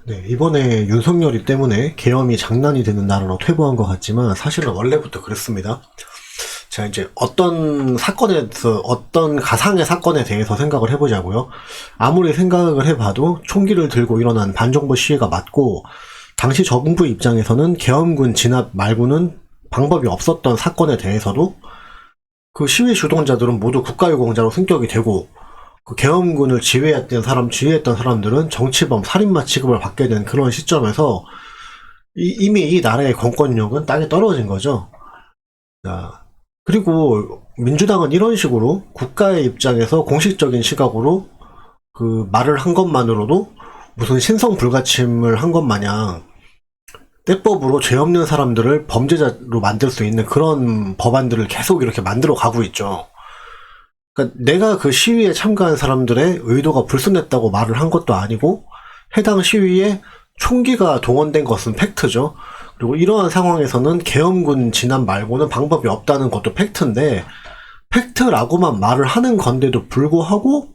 네, 이번에 윤석열이 때문에 계엄이 장난이 되는 나라로 퇴보한 것 같지만 사실은 원래부터 그랬습니다. 자, 이제 어떤 사건에서, 어떤 가상의 사건에 대해서 생각을 해보자고요. 아무리 생각을 해봐도 총기를 들고 일어난 반정부 시위가 맞고, 당시 정부 입장에서는 계엄군 진압 말고는 방법이 없었던 사건에 대해서도 그 시위 주동자들은 모두 국가유공자로 승격이 되고, 그 계엄군을 지휘했던 사람들은 정치범, 살인마 취급을 받게 된 그런 시점에서 이미 이 나라의 권권력은 땅에 떨어진 거죠. 자, 그리고 민주당은 이런 식으로 국가의 입장에서 공식적인 시각으로 그 말을 한 것만으로도 무슨 신성 불가침을 한 것 마냥 때법으로 죄 없는 사람들을 범죄자로 만들 수 있는 그런 법안들을 계속 이렇게 만들어 가고 있죠. 그러니까 내가 그 시위에 참가한 사람들의 의도가 불순했다고 말을 한 것도 아니고 해당 시위에 총기가 동원된 것은 팩트죠. 그리고 이러한 상황에서는 계엄군 진압 말고는 방법이 없다는 것도 팩트인데 팩트라고만 말을 하는 건데도 불구하고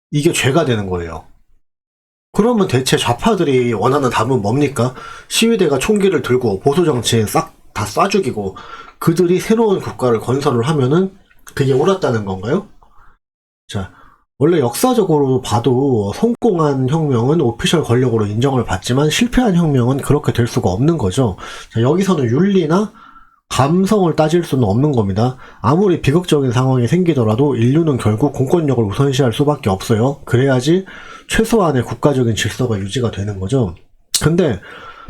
이게 죄가 되는 거예요. 그러면 대체 좌파들이 원하는 답은 뭡니까? 시위대가 총기를 들고 보수정치인 싹 다 쏴 죽이고 그들이 새로운 국가를 건설을 하면은 그게 옳았다는 건가요? 자, 원래 역사적으로 봐도 성공한 혁명은 오피셜 권력으로 인정을 받지만 실패한 혁명은 그렇게 될 수가 없는 거죠. 자, 여기서는 윤리나 감성을 따질 수는 없는 겁니다. 아무리 비극적인 상황이 생기더라도 인류는 결국 공권력을 우선시할 수밖에 없어요. 그래야지 최소한의 국가적인 질서가 유지가 되는 거죠. 근데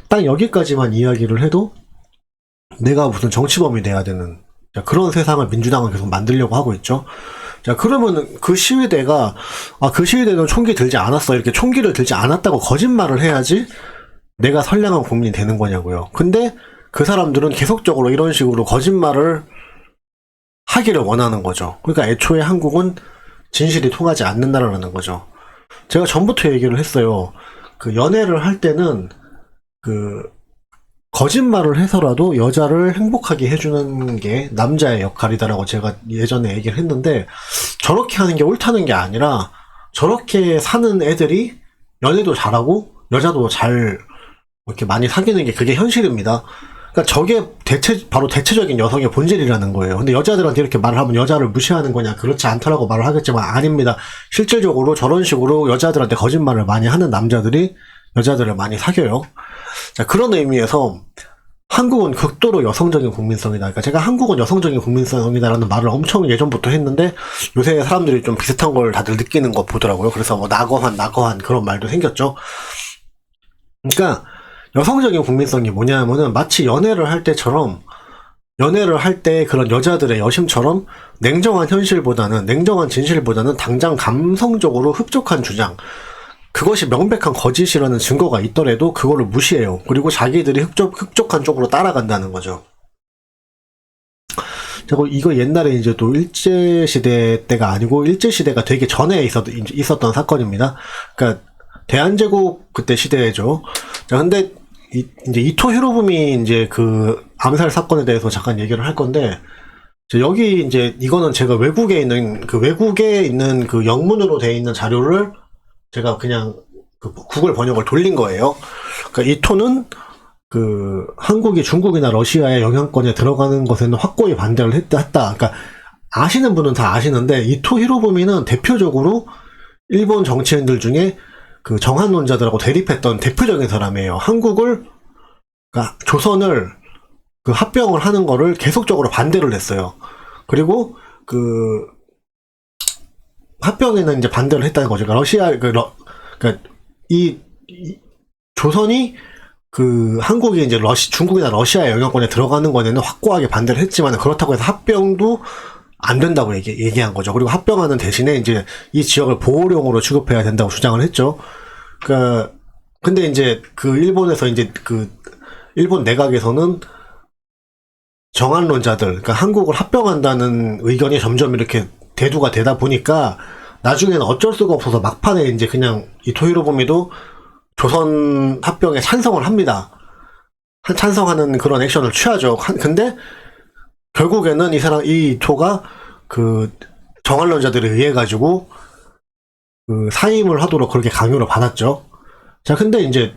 딱 여기까지만 이야기를 해도 내가 무슨 정치범이 돼야 되는 그런 세상을 민주당은 계속 만들려고 하고 있죠. 자, 그러면 그 시위대가, 그 시위대는 총기 들지 않았어. 이렇게 총기를 들지 않았다고 거짓말을 해야지 내가 선량한 국민이 되는 거냐고요. 근데 그 사람들은 계속적으로 이런 식으로 거짓말을 하기를 원하는 거죠. 그러니까 애초에 한국은 진실이 통하지 않는다라는 거죠. 제가 전부터 얘기를 했어요. 그 연애를 할 때는 그 거짓말을 해서라도 여자를 행복하게 해주는 게 남자의 역할이다라고 제가 예전에 얘기를 했는데 저렇게 하는 게 옳다는 게 아니라 저렇게 사는 애들이 연애도 잘하고 여자도 잘 이렇게 많이 사귀는 게 그게 현실입니다. 그러니까 저게 바로 대체적인 여성의 본질이라는 거예요. 근데 여자들한테 이렇게 말을 하면 여자를 무시하는 거냐 그렇지 않다라고 말을 하겠지만 아닙니다. 실질적으로 저런 식으로 여자들한테 거짓말을 많이 하는 남자들이 여자들을 많이 사귀어요. 자, 그런 의미에서 한국은 극도로 여성적인 국민성이다. 그러니까 제가 한국은 여성적인 국민성이다라는 말을 엄청 예전부터 했는데 요새 사람들이 좀 비슷한 걸 다들 느끼는 거 보더라고요. 그래서 뭐 낙어한 그런 말도 생겼죠. 그러니까 여성적인 국민성이 뭐냐면은 마치 연애를 할 때 그런 여자들의 여심처럼 냉정한 진실보다는 당장 감성적으로 흡족한 주장, 그것이 명백한 거짓이라는 증거가 있더라도 그거를 무시해요. 그리고 자기들이 흡족한 쪽으로 따라간다는 거죠. 그리고 이거 옛날에 이제 또 일제시대 때가 아니고 일제시대가 되기 전에 있었던 사건입니다. 그러니까 대한제국 그때 시대죠. 자, 근데 이제 이토 히로부미 이제 그 암살 사건에 대해서 잠깐 얘기를 할 건데 여기 이제 이거는 제가 외국에 있는 그 영문으로 돼 있는 자료를 제가 그냥 그 구글 번역을 돌린 거예요. 그러니까 이토는 그 한국이 중국이나 러시아의 영향권에 들어가는 것에는 확고히 반대를 했다. 그러니까 아시는 분은 다 아시는데 이토 히로부미는 대표적으로 일본 정치인들 중에 그 정한론자들하고 대립했던 대표적인 사람이에요. 그러니까 조선을 그 합병을 하는 거를 계속적으로 반대를 했어요. 그리고 그 합병에는 이제 반대를 했다는 거죠. 그러니까 이 조선이 그 한국이 이제 중국이나 러시아의 영향권에 들어가는 거에는 확고하게 반대를 했지만 그렇다고 해서 합병도 안 된다고 얘기한 거죠. 그리고 합병하는 대신에 이제 이 지역을 보호령으로 취급해야 된다고 주장을 했죠. 그러니까 근데 이제 그 일본에서 이제 그 일본 내각에서는 정한론자들, 그러니까 한국을 합병한다는 의견이 점점 이렇게 대두가 되다 보니까 나중에는 어쩔 수가 없어서 막판에 이제 그냥 이토 히로부미도 조선 합병에 찬성을 합니다. 찬성하는 그런 액션을 취하죠. 근데 결국에는 이 이토가 그 정한론자들에 의해 가지고 그 사임을 하도록 그렇게 강요를 받았죠. 자, 근데 이제,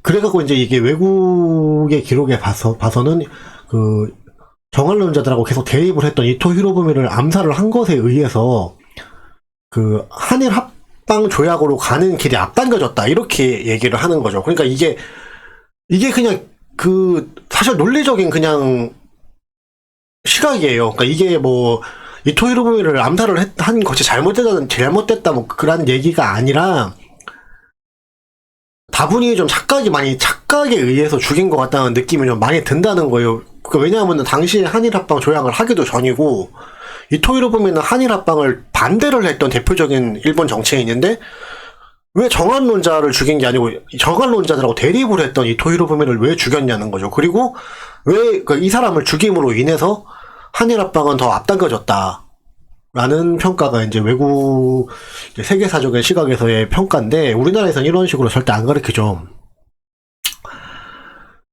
그래갖고 이제 이게 외국의 기록에 봐서는, 그, 정알론자들하고 계속 대립을 했던 이토 히로부미를 암살을 한 것에 의해서, 그, 한일 합방 조약으로 가는 길이 앞당겨졌다. 이렇게 얘기를 하는 거죠. 그러니까 이게 그냥, 사실 논리적인 그냥, 시각이에요. 그러니까 이게 뭐, 이토 히로부미를 암살을 한 것이 잘못됐다, 뭐, 그런 얘기가 아니라, 다분히 좀 착각에 의해서 죽인 것 같다는 느낌이 좀 많이 든다는 거예요. 왜냐하면 당시에 한일합방 조약을 하기도 전이고, 이토 히로부미는 한일합방을 반대를 했던 대표적인 일본 정치인인데, 왜 정한론자를 죽인 게 아니고, 정한론자들하고 대립을 했던 이토 히로부미를 왜 죽였냐는 거죠. 그리고 왜 이 사람을 죽임으로 인해서 한일합방은 더 앞당겨졌다. 라는 평가가 이제 외국 세계사적인 시각에서의 평가인데 우리나라에서는 이런 식으로 절대 안 가르치죠.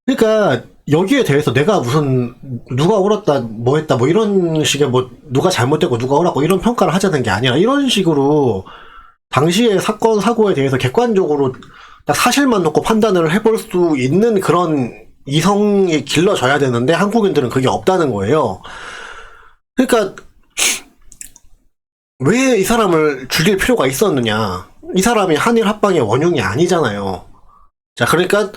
그러니까 여기에 대해서 내가 무슨 누가 옳았다 뭐 했다 뭐 이런 식의 뭐 누가 잘못되고 누가 옳았고 이런 평가를 하자는 게 아니라 이런 식으로 당시의 사건 사고에 대해서 객관적으로 딱 사실만 놓고 판단을 해볼 수 있는 그런 이성이 길러져야 되는데 한국인들은 그게 없다는 거예요. 그러니까 왜 이 사람을 죽일 필요가 있었느냐. 이 사람이 한일 합방의 원흉이 아니잖아요. 자, 그러니까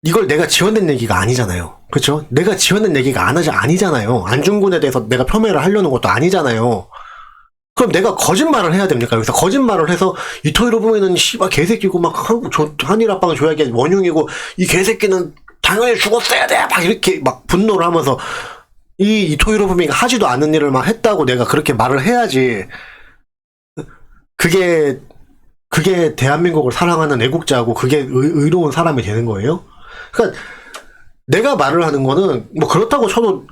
이걸 내가 지어낸 얘기가 아니잖아요. 그렇죠? 내가 지어낸 얘기가 아니잖아요. 안중근에 대해서 내가 폄훼를 하려는 것도 아니잖아요. 그럼 내가 거짓말을 해야 됩니까? 여기서 거짓말을 해서 이토 히로부미는 씨발 개새끼고 막 한일 합방 조약의 원흉이고 이 개새끼는 당연히 죽었어야 돼. 막 이렇게 막 분노를 하면서 이 이토 히로부미가 하지도 않은 일을 막 했다고 내가 그렇게 말을 해야지. 그게 대한민국을 사랑하는 애국자고 그게 의로운 사람이 되는 거예요. 그러니까 내가 말을 하는 거는 뭐 그렇다고 쳐도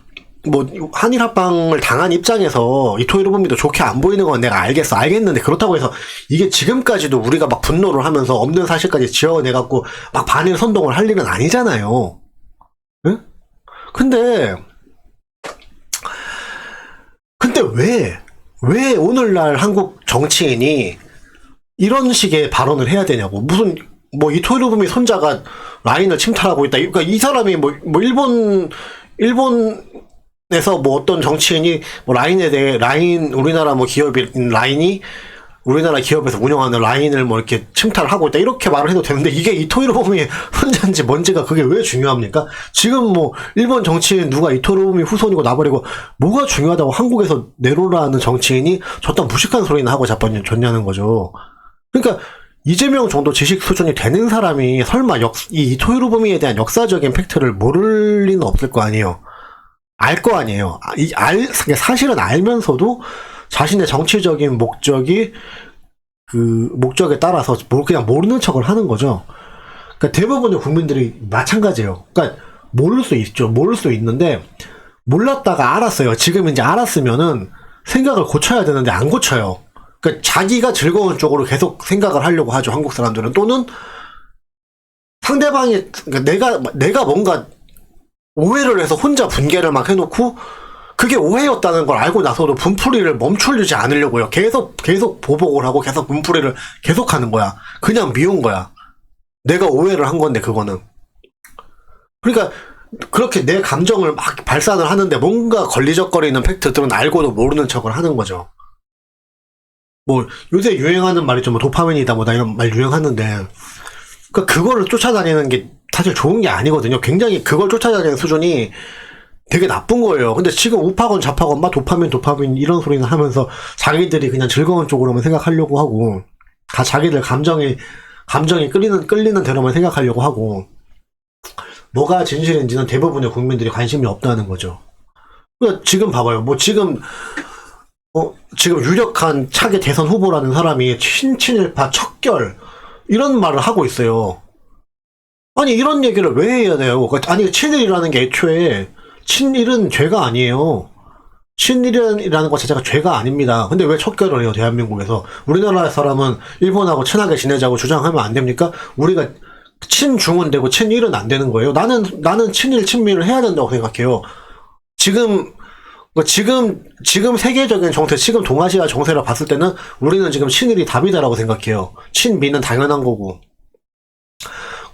뭐 한일 합방을 당한 입장에서 이토 히로부미도 좋게 안 보이는 건 내가 알겠는데 그렇다고 해서 이게 지금까지도 우리가 막 분노를 하면서 없는 사실까지 지어내갖고 막 반일 선동을 할 일은 아니잖아요. 응? 근데 왜 오늘날 한국 정치인이 이런 식의 발언을 해야 되냐고. 무슨, 뭐, 이토 히로부미 손자가 라인을 침탈하고 있다. 그러니까 이 사람이 뭐 일본에서 뭐 어떤 정치인이 뭐 라인에 대해, 우리나라 뭐 기업인 라인이 우리나라 기업에서 운영하는 라인을 뭐 이렇게 침탈을 하고 있다. 이렇게 말을 해도 되는데 이게 이토 히로부미 혼자인지 뭔지가 그게 왜 중요합니까? 지금 뭐 일본 정치인 누가 이토 히로부미 후손이고 나버리고 뭐가 중요하다고 한국에서 내로라는 정치인이 저딴 무식한 소리나 하고 자빠졌냐는 거죠. 그러니까 이재명 정도 지식 수준이 되는 사람이 설마 이 이토 히로부미에 대한 역사적인 팩트를 모를 리는 없을 거 아니에요. 알 거 아니에요. 사실은 알면서도 자신의 정치적인 목적에 따라서 그냥 모르는 척을 하는 거죠. 그러니까 대부분의 국민들이 마찬가지예요. 그러니까 모를 수 있죠. 모를 수 있는데 몰랐다가 알았어요. 지금 이제 알았으면은 생각을 고쳐야 되는데 안 고쳐요. 그러니까 자기가 즐거운 쪽으로 계속 생각을 하려고 하죠. 한국 사람들은. 또는 상대방이 그러니까 내가 뭔가 오해를 해서 혼자 분개를 막 해놓고 그게 오해였다는 걸 알고 나서도 분풀이를 멈추지 않으려고요. 계속 보복을 하고 계속 분풀이를 계속하는 거야. 그냥 미운 거야. 내가 오해를 한 건데 그거는. 그러니까 그렇게 내 감정을 막 발산을 하는데 뭔가 걸리적거리는 팩트들은 알고도 모르는 척을 하는 거죠. 뭐 요새 유행하는 말이죠. 뭐 도파민이다 뭐다 이런 말 유행하는데 그러니까 그거를 쫓아다니는 게 사실 좋은 게 아니거든요. 굉장히 그걸 쫓아다니는 수준이 되게 나쁜 거예요. 근데 지금 우파건 좌파건 막 도파민 이런 소리는 하면서 자기들이 그냥 즐거운 쪽으로만 생각하려고 하고 자기들 감정이 끌리는 대로만 생각하려고 하고 뭐가 진실인지는 대부분의 국민들이 관심이 없다는 거죠. 그러니까 지금 봐봐요. 뭐 지금 유력한 차기 대선 후보라는 사람이 친일파 척결 이런 말을 하고 있어요. 아니 이런 얘기를 왜 해야 돼요? 아니 친일이라는 게 애초에 친일은 죄가 아니에요. 친일이라는 것 자체가 죄가 아닙니다. 근데 왜 척결을 해요, 대한민국에서? 우리나라 사람은 일본하고 친하게 지내자고 주장하면 안 됩니까? 우리가 친중은 되고 친일은 안 되는 거예요. 나는 친일, 친미를 해야 된다고 생각해요. 지금 세계적인 정세, 지금 동아시아 정세를 봤을 때는 우리는 지금 친일이 답이다라고 생각해요. 친미는 당연한 거고.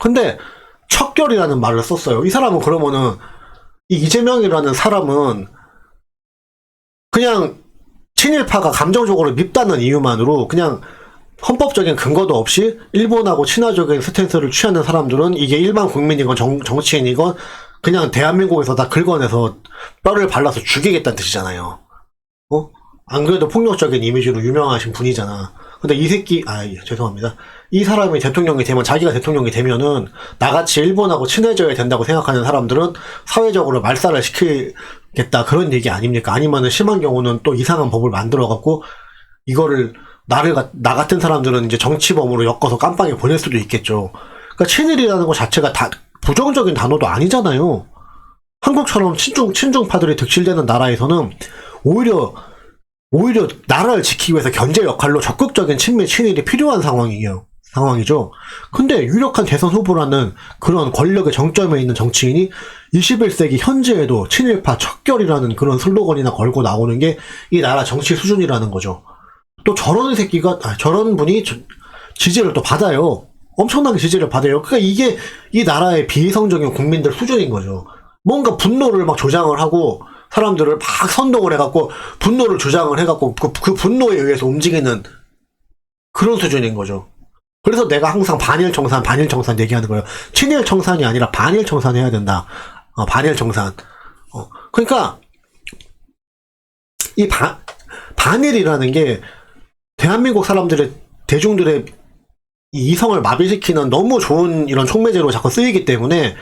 근데 척결이라는 말을 썼어요. 이 사람은 그러면은 이 이재명이라는 사람은 그냥 친일파가 감정적으로 밉다는 이유만으로 그냥 헌법적인 근거도 없이 일본하고 친화적인 스탠스를 취하는 사람들은 이게 일반 국민이건 정치인이건 그냥 대한민국에서 다 긁어내서 뼈를 발라서 죽이겠다는 뜻이잖아요. 안 그래도 폭력적인 이미지로 유명하신 분이잖아. 근데 이 새끼, 죄송합니다. 이 사람이 대통령이 되면, 자기가 대통령이 되면은, 나같이 일본하고 친해져야 된다고 생각하는 사람들은 사회적으로 말살을 시키겠다. 그런 얘기 아닙니까? 아니면은 심한 경우는 또 이상한 법을 만들어갖고, 이거를, 나 같은 사람들은 이제 정치범으로 엮어서 깜빵에 보낼 수도 있겠죠. 그러니까 친일이라는 것 자체가 다 부정적인 단어도 아니잖아요. 한국처럼 친중파들이 득실되는 나라에서는 오히려 나라를 지키기 위해서 견제 역할로 적극적인 친일이 필요한 상황이죠. 근데 유력한 대선 후보라는 그런 권력의 정점에 있는 정치인이 21세기 현재에도 친일파 척결이라는 그런 슬로건이나 걸고 나오는 게 이 나라 정치 수준이라는 거죠. 또 저런 분이 지지를 또 받아요. 엄청나게 지지를 받아요. 그러니까 이게 이 나라의 비이성적인 국민들 수준인 거죠. 뭔가 분노를 막 조장을 하고 사람들을 막 선동을 해갖고 분노를 조장을 해갖고 그 분노에 의해서 움직이는 그런 수준인 거죠. 그래서 내가 항상 반일 청산 얘기하는 거예요. 친일 청산이 아니라 반일 청산 해야 된다. 반일 청산. 그러니까 이 반일이라는 게 대한민국 대중들의 이성을 마비시키는 너무 좋은 이런 촉매제로 자꾸 쓰이기 때문에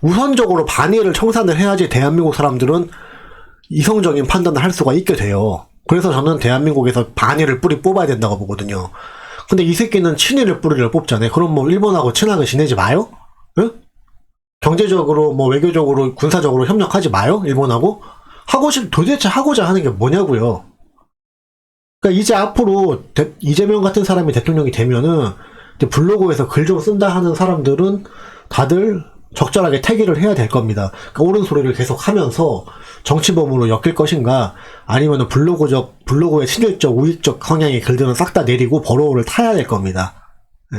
우선적으로 반일을 청산을 해야지 대한민국 사람들은 이성적인 판단을 할 수가 있게 돼요. 그래서 저는 대한민국에서 반일을 뿌리 뽑아야 된다고 보거든요. 근데 이 새끼는 친일을 뿌리를 뽑잖아요. 그럼 뭐 일본하고 친하게 지내지 마요? 응? 경제적으로 뭐 외교적으로 군사적으로 협력하지 마요? 일본하고? 도대체 하고자 하는 게 뭐냐고요. 그러니까 이제 앞으로 이재명 같은 사람이 대통령이 되면은 블로그에서 글 좀 쓴다 하는 사람들은 다들 적절하게 태기를 해야 될 겁니다. 그러니까 옳은 소리를 계속 하면서 정치범으로 엮일 것인가, 아니면 블로그의 친일적, 우익적 성향의 글들은 싹 다 내리고 버러우를 타야 될 겁니다. 예.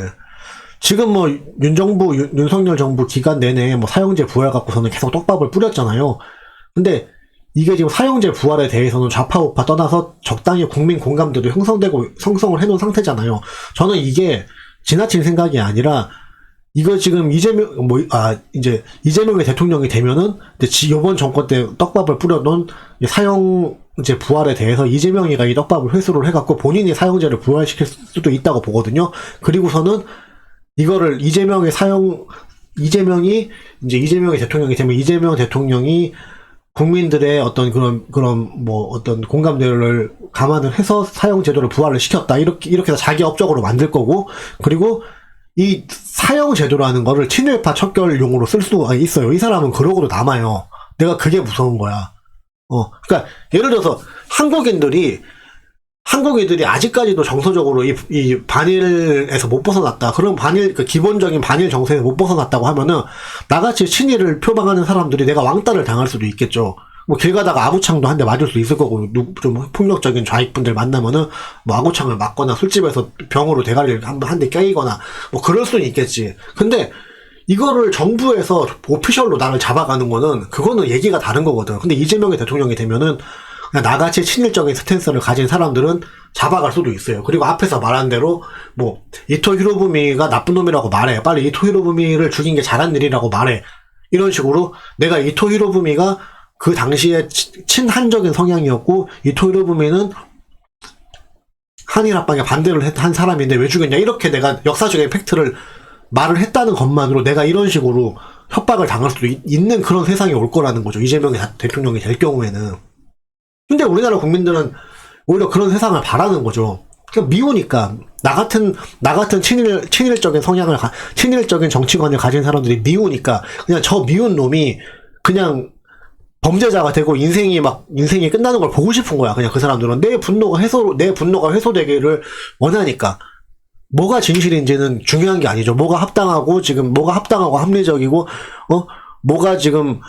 지금 뭐 윤석열 정부 기간 내내 뭐 사형제 부활 갖고서는 계속 떡밥을 뿌렸잖아요. 근데 이게 지금 사형제 부활에 대해서는 좌파 우파 떠나서 적당히 국민 공감대도 형성을 해놓은 상태잖아요. 저는 이게 지나친 생각이 아니라 이거 지금 이재명이 대통령이 되면은 이번 정권 때 떡밥을 뿌려놓은 사형제 부활에 대해서 이재명이가 이 떡밥을 회수를 해갖고 본인이 사형제를 부활시킬 수도 있다고 보거든요. 그리고서는 이거를 이재명이 대통령이 되면 이재명 대통령이 국민들의 어떤 어떤 공감대를 감안을 해서 사형제도를 부활을 시켰다. 이렇게 해서 자기 업적으로 만들 거고, 그리고 이 사형제도라는 거를 친일파 척결용으로 쓸 수가 있어요. 이 사람은 그러고도 남아요. 내가 그게 무서운 거야. 그러니까 예를 들어서 한국인들이 아직까지도 정서적으로 이 반일에서 못 벗어났다. 그럼 기본적인 반일 정서에서 못 벗어났다고 하면은, 나같이 친일을 표방하는 사람들이 내가 왕따를 당할 수도 있겠죠. 뭐 길 가다가 아구창도 한 대 맞을 수 있을 거고, 좀 폭력적인 좌익분들 만나면은 뭐 아구창을 맞거나 술집에서 병으로 대가리를 한 대 껴이거나 뭐 그럴 수는 있겠지. 근데 이거를 정부에서 오피셜로 나를 잡아가는 그거는 얘기가 다른 거거든. 근데 이재명이 대통령이 되면은 나같이 친일적인 스탠스를 가진 사람들은 잡아갈 수도 있어요. 그리고 앞에서 말한 대로 뭐 이토 히로부미가 나쁜 놈이라고 말해. 빨리 이토 히로부미를 죽인 게 잘한 일이라고 말해. 이런 식으로 내가 이토 히로부미가 그 당시에 친한적인 성향이었고, 이토 히로부미는 한일 합방에 반대를 한 사람인데 왜 죽였냐, 이렇게 내가 역사적인 팩트를 말을 했다는 것만으로 내가 이런 식으로 협박을 당할 수도 있는 그런 세상이 올 거라는 거죠. 이재명이 대통령이 될 경우에는. 근데 우리나라 국민들은 오히려 그런 세상을 바라는 거죠. 그러니까 미우니까. 나 같은 친일적인 친일적인 정치관을 가진 사람들이 미우니까, 그냥 저 미운 놈이 그냥 범죄자가 되고 인생이 끝나는 걸 보고 싶은 거야. 그냥 그 사람들은 내 분노가 회소되기를 원하니까. 뭐가 진실인지는 중요한 게 아니죠. 뭐가 합당하고 합리적이고, 뭐가 지금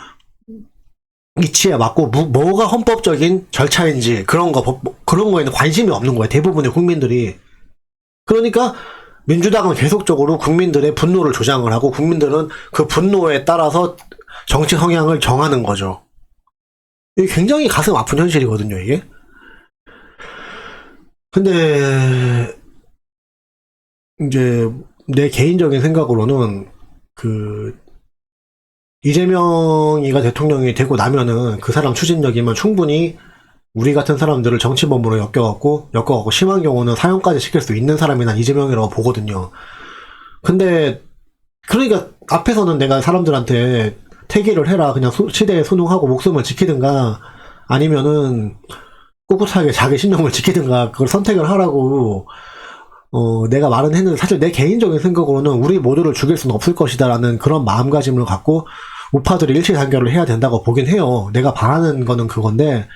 이치에 맞고 뭐가 헌법적인 절차인지 그런 거에는 관심이 없는 거예요. 대부분의 국민들이. 그러니까 민주당은 계속적으로 국민들의 분노를 조장을 하고 국민들은 그 분노에 따라서 정치 성향을 정하는 거죠. 이게 굉장히 가슴 아픈 현실이거든요, 이게. 근데 이제 내 개인적인 생각으로는 그 이재명이가 대통령이 되고 나면은 그 사람 추진력이면 충분히 우리 같은 사람들을 정치범으로 엮어갖고 심한 경우는 사형까지 시킬 수 있는 사람이 난 이재명이라고 보거든요. 근데 그러니까 앞에서는 내가 사람들한테 태기를 해라, 그냥 시대에 순응하고 목숨을 지키든가 아니면은 꿋꿋하게 자기 신념을 지키든가 그걸 선택을 하라고 내가 말은 했는데, 사실 내 개인적인 생각으로는 우리 모두를 죽일 수는 없을 것이다라는 그런 마음가짐을 갖고 우파들이 일치단결을 해야 된다고 보긴 해요. 내가 바라는 거는 그건데,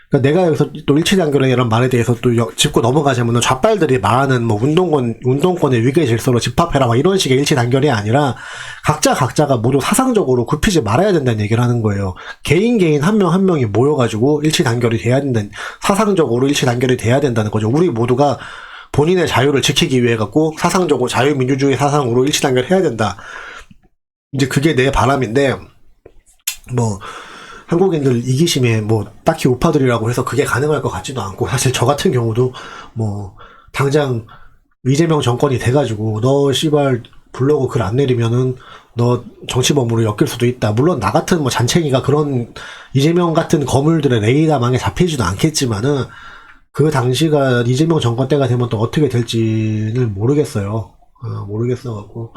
그러니까 내가 여기서 또 일치단결의 이런 말에 대해서 또 짚고 넘어가자면은 좌빨들이 말하는 뭐 운동권의 위계 질서로 집합해라 막 이런 식의 일치단결이 아니라 각자가 모두 사상적으로 굽히지 말아야 된다는 얘기를 하는 거예요. 개인 한 명 한 명이 모여가지고 일치단결이 돼야 된다는, 사상적으로 일치단결이 돼야 된다는 거죠. 우리 모두가 본인의 자유를 지키기 위해 갖고 사상적으로 자유민주주의 사상으로 일치단결해야 된다. 이제 그게 내 바람인데, 뭐 한국인들 이기심에 뭐 딱히 우파들이라고 해서 그게 가능할 것 같지도 않고, 사실 저 같은 경우도 뭐 당장 이재명 정권이 돼가지고 너 씨발 블로그 글 안 내리면은 너 정치범으로 엮일 수도 있다. 물론 나 같은 뭐 잔챙이가 그런 이재명 같은 거물들의 레이더망에 잡히지도 않겠지만은 그 당시가 이재명 정권 때가 되면 또 어떻게 될지는 모르겠어요. 모르겠어갖고.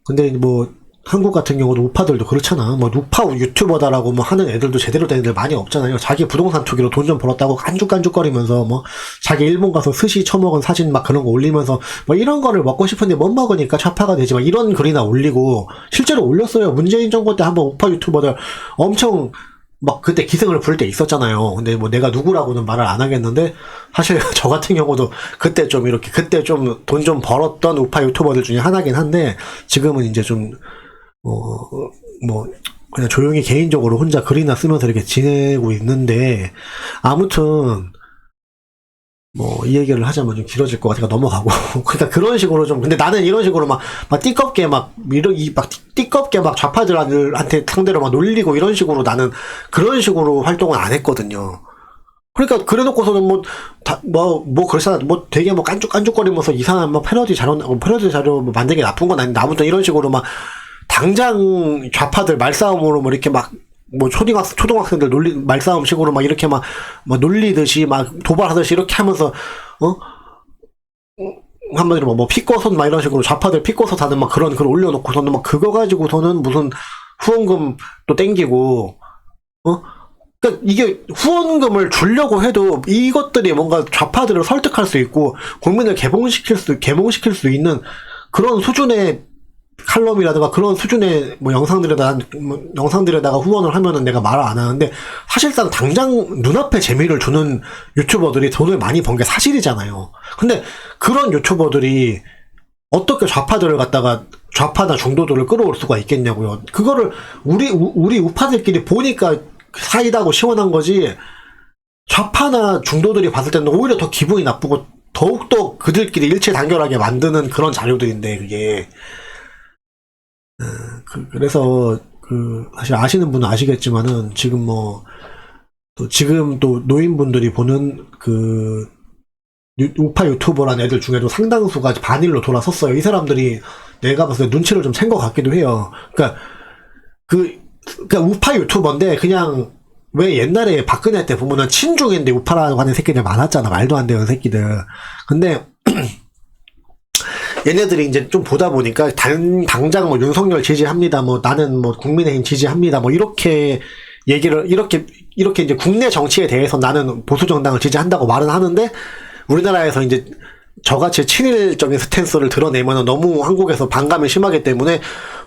근데 뭐 한국 같은 경우도 우파들도 그렇잖아. 뭐 우파 유튜버다라고 뭐 하는 애들도 제대로 된 애들 많이 없잖아요. 자기 부동산 투기로 돈 좀 벌었다고 깐죽깐죽거리면서 뭐 자기 일본 가서 스시 처먹은 사진 막 그런 거 올리면서 뭐 이런 거를 먹고 싶은데 못 먹으니까 좌파가 되지 막 이런 글이나 올리고, 실제로 올렸어요. 문재인 정권 때 한번 우파 유튜버들 엄청 막 그때 기승을 부릴 때 있었잖아요. 근데 뭐 내가 누구라고는 말을 안 하겠는데, 사실 저 같은 경우도 그때 좀 돈 좀 벌었던 우파 유튜버들 중에 하나긴 한데, 지금은 이제 좀 뭐 그냥 조용히 개인적으로 혼자 글이나 쓰면서 이렇게 지내고 있는데, 아무튼 뭐 이 얘기를 하자면 좀 길어질 것 같으니까 넘어가고. 그러니까 그런 식으로 좀, 근데 나는 이런 식으로 막 띠껍게 띠껍게 막 좌파들한테 상대로 막 놀리고 이런 식으로, 나는 그런 식으로 활동을 안 했거든요. 그러니까 그래놓고서는 그렇잖아. 뭐 되게 뭐 깐죽깐죽거리면서 이상한 뭐 패러디 자료 만들기 나쁜 건 아닌데, 아무튼 이런 식으로 막 당장 좌파들 말싸움으로 뭐 이렇게 막 뭐 초등학생들 말싸움식으로 막 이렇게 막 놀리듯이 막 도발하듯이 이렇게 하면서 한마디로 뭐 피꼬손 막 이런 식으로 좌파들 피꼬손 하는 막 그런 글 올려놓고서는 막 그거 가지고서는 무슨 후원금 또 땡기고, 그러니까 이게 후원금을 주려고 해도 이것들이 뭔가 좌파들을 설득할 수 있고 국민을 계몽시킬 수 있는 그런 수준의 칼럼이라든가 그런 수준의 뭐 영상들에다가 후원을 하면은 내가 말을 안 하는데, 사실상 당장 눈앞에 재미를 주는 유튜버들이 돈을 많이 번 게 사실이잖아요. 근데 그런 유튜버들이 어떻게 좌파들을 갖다가 좌파나 중도들을 끌어올 수가 있겠냐고요. 그거를 우리 우파들끼리 보니까 사이다고 시원한 거지, 좌파나 중도들이 봤을 때는 오히려 더 기분이 나쁘고 더욱더 그들끼리 일체단결하게 만드는 그런 자료들인데, 그게 그래서 사실 아시는 분은 아시겠지만은 지금 지금 또 노인분들이 보는 우파 유튜버란 애들 중에도 상당수가 반일로 돌아섰어요. 이 사람들이 내가 봤을 때 눈치를 좀 챈 것 같기도 해요. 그러니까 우파 유튜버인데, 그냥 왜 옛날에 박근혜 때 보면은 친중인데 우파라고 하는 새끼들 많았잖아. 말도 안 되는 새끼들. 근데 얘네들이 이제 좀 보다 보니까 당장 뭐 윤석열 지지합니다, 뭐 나는 뭐 국민의힘 지지합니다, 뭐 이렇게 얘기를 이렇게 이제 국내 정치에 대해서 나는 보수 정당을 지지한다고 말은 하는데, 우리나라에서 이제 저같이 친일적인 스탠스를 드러내면은 너무 한국에서 반감이 심하기 때문에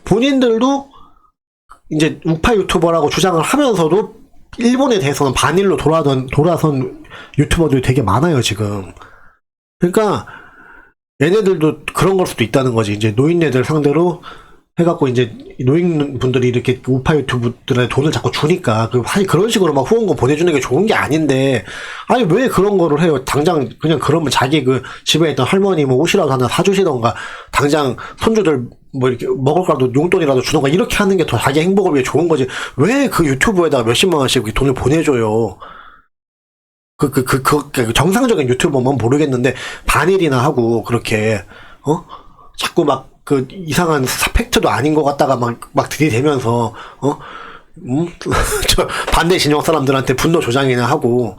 본인들도 이제 우파 유튜버라고 주장을 하면서도 일본에 대해서는 반일로 돌아선 유튜버들이 되게 많아요, 지금. 그러니까 얘네들도 그런 걸 수도 있다는 거지. 이제 노인네들 상대로 해갖고 이제 노인분들이 이렇게 우파 유튜브들에 돈을 자꾸 주니까 사실 그런 식으로 막 후원금 보내주는 게 좋은 게 아닌데 아니 왜 그런 거를 해요? 당장 그냥 그러면 자기 그 집에 있던 할머니 뭐 옷이라도 하나 사주시던가 당장 손주들 뭐 이렇게 먹을 거라도 용돈이라도 주던가 이렇게 하는 게 더 자기 행복을 위해 좋은 거지 왜 그 유튜브에다가 몇십만 원씩 돈을 보내줘요? 정상적인 유튜버면 모르겠는데 반일이나 하고 그렇게 자꾸 막 그 이상한 팩트도 아닌 것 같다가 막 들이대면서 저 반대 진영 사람들한테 분노 조장이나 하고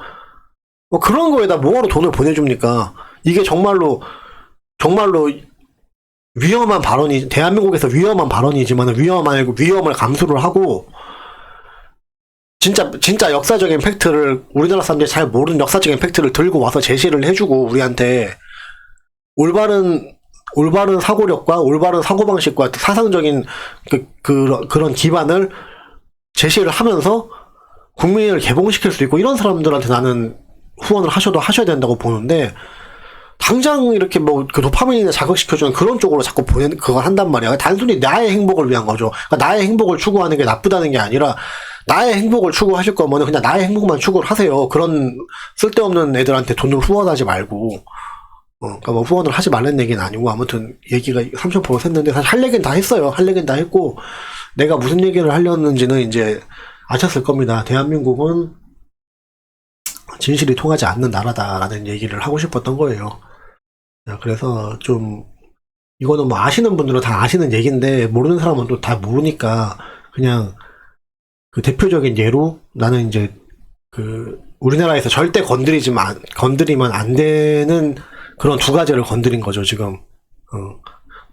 뭐 그런 거에다 뭐하러 돈을 보내줍니까? 이게 정말로 위험한 발언이 대한민국에서 위험한 발언이지만 위험을 감수를 하고 진짜 역사적인 팩트를 우리나라 사람들이 잘 모르는 역사적인 팩트를 들고 와서 제시를 해주고 우리한테 올바른 사고력과 올바른 사고방식과 사상적인 그런 기반을 제시를 하면서 국민을 개봉시킬 수 있고 이런 사람들한테 나는 후원을 하셔야 된다고 보는데 당장 이렇게 뭐 그 도파민이나 자극시켜주는 그런 쪽으로 자꾸 그걸 한단 말이야. 단순히 나의 행복을 위한 거죠. 그러니까 나의 행복을 추구하는 게 나쁘다는 게 아니라 나의 행복을 추구하실 거면 그냥 나의 행복만 추구를 하세요. 그런 쓸데없는 애들한테 돈을 후원하지 말고 그러니까 뭐 후원을 하지 말라는 얘기는 아니고 아무튼 얘기가 30% 샜는데 사실 할 얘기는 다 했어요. 할 얘기는 다 했고 내가 무슨 얘기를 하려는지는 이제 아셨을 겁니다. 대한민국은 진실이 통하지 않는 나라다라는 얘기를 하고 싶었던 거예요. 그래서 좀 이거는 뭐 아시는 분들은 다 아시는 얘기인데 모르는 사람은 또 다 모르니까 그냥 그 대표적인 예로 나는 이제 그 우리나라에서 절대 건드리면 안 되는 그런 두 가지를 건드린 거죠, 지금.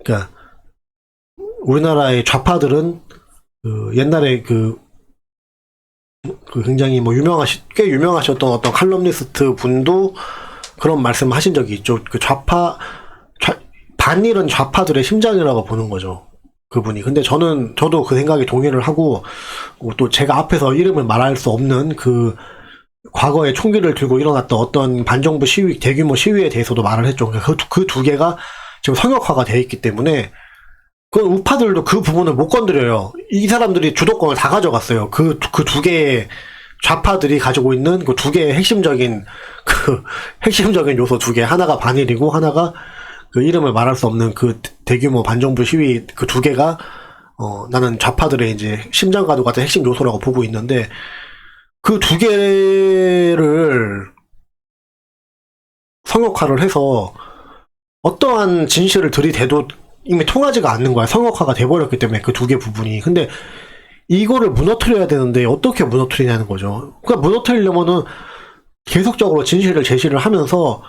그러니까 우리나라의 좌파들은 옛날에 굉장히 뭐 꽤 유명하셨던 어떤 칼럼니스트 분도 그런 말씀 하신 적이 있죠. 반일은 좌파들의 심장이라고 보는 거죠. 그분이. 근데 저도 그 생각에 동의를 하고, 또 제가 앞에서 이름을 말할 수 없는 과거에 총기를 들고 일어났던 어떤 반정부 대규모 시위에 대해서도 말을 했죠. 그 두 개가 지금 성역화가 되어 있기 때문에, 그 우파들도 그 부분을 못 건드려요. 이 사람들이 주도권을 다 가져갔어요. 그 두 개의 좌파들이 가지고 있는 그 두 개의 핵심적인 요소 두 개. 하나가 반일이고, 하나가 그 이름을 말할 수 없는 그 대규모 반정부 시위 그 두 개가 나는 좌파들의 이제 심장과도 같은 핵심 요소라고 보고 있는데 그 두 개를 성역화를 해서 어떠한 진실을 들이대도 이미 통하지가 않는 거야. 성역화가 돼버렸기 때문에 그 두 개 부분이. 근데 이거를 무너뜨려야 되는데 어떻게 무너뜨리냐는 거죠. 그러니까 무너뜨리려면은 계속적으로 진실을 제시를 하면서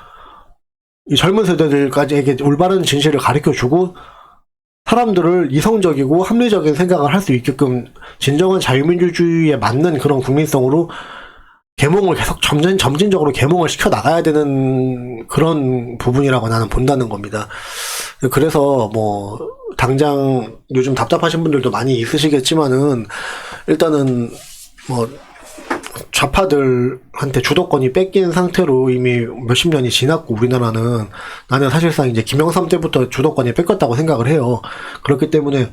이 젊은 세대들까지에게 올바른 진실을 가르쳐주고 사람들을 이성적이고 합리적인 생각을 할 수 있게끔 진정한 자유민주주의에 맞는 그런 국민성으로 계몽을 계속 점진적으로 계몽을 시켜 나가야 되는 그런 부분이라고 나는 본다는 겁니다. 그래서 뭐 당장 요즘 답답하신 분들도 많이 있으시겠지만은 일단은 뭐 좌파들한테 주도권이 뺏긴 상태로 이미 몇십 년이 지났고 우리나라는 나는 사실상 이제 김영삼 때부터 주도권이 뺏겼다고 생각을 해요. 그렇기 때문에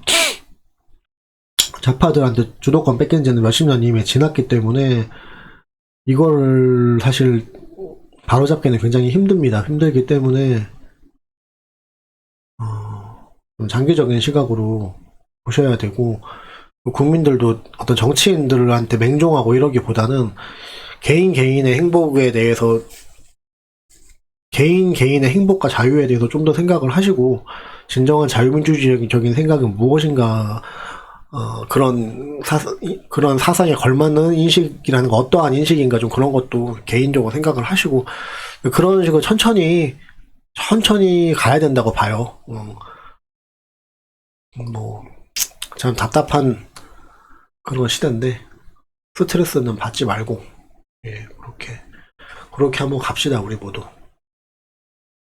좌파들한테 주도권 뺏긴 지는 몇십 년이 이미 지났기 때문에 이걸 사실 바로잡기는 굉장히 힘들기 때문에 좀 장기적인 시각으로 보셔야 되고 국민들도 어떤 정치인들한테 맹종하고 이러기보다는 개인의 행복에 대해서 개인의 행복과 자유에 대해서 좀 더 생각을 하시고 진정한 자유민주주의적인 생각은 무엇인가 그런 사상에 걸맞는 인식이라는 거 어떠한 인식인가 좀 그런 것도 개인적으로 생각을 하시고 그런 식으로 천천히 가야 된다고 봐요. 뭐 참 답답한 그런 시대인데 스트레스는 받지 말고 그렇게 한번 갑시다 우리 모두.